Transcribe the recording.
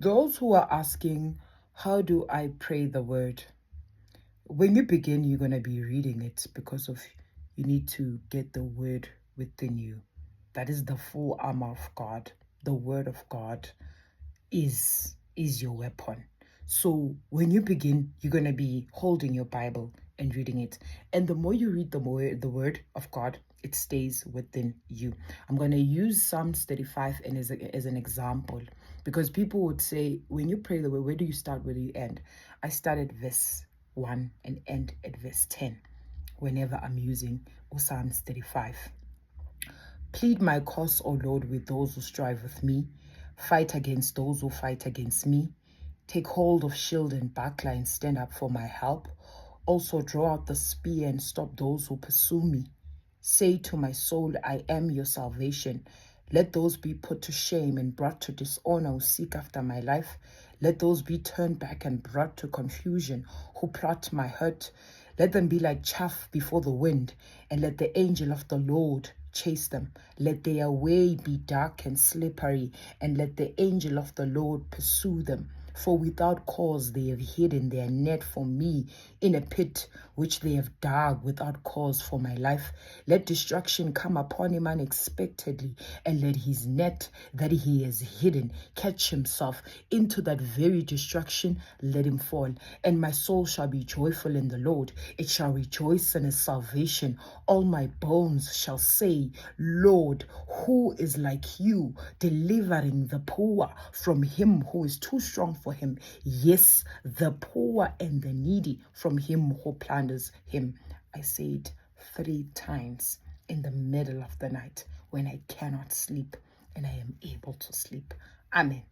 Those who are asking, how do I pray the word? When you begin, you're going to be reading it because of you need to get the word within you. That is the full armor of God. The word of God is your weapon. So when you begin, you're going to be holding your Bible and reading it. And the more you read the word of God, it stays within you. I'm going to use Psalms 35 and as an example, because people would say, when you pray the word, where do you start, where do you end? I start at verse 1 and end at verse 10 whenever I'm using Psalms 35. Plead my cause, O Lord, with those who strive with me. Fight against those who fight against me. Take hold of shield and buckler and stand up for my help. Also draw out the spear and stop those who pursue me. Say to my soul, I am your salvation. Let those be put to shame and brought to dishonor who seek after my life. Let those be turned back and brought to confusion who plot my hurt. Let them be like chaff before the wind, and let the angel of the Lord chase them. Let their way be dark and slippery, and let the angel of the Lord pursue them. For without cause they have hidden their net for me in a pit which they have dug without cause for my life. Let destruction come upon him unexpectedly, and let his net that he has hidden catch himself into that very destruction. Let him fall. And my soul shall be joyful in the Lord. It shall rejoice in his salvation. All my bones shall say, Lord, who is like you, delivering the poor from him who is too strong for him? Yes, the poor and the needy from him who plunders him. I say it 3 times in the middle of the night when I cannot sleep and I am able to sleep. Amen.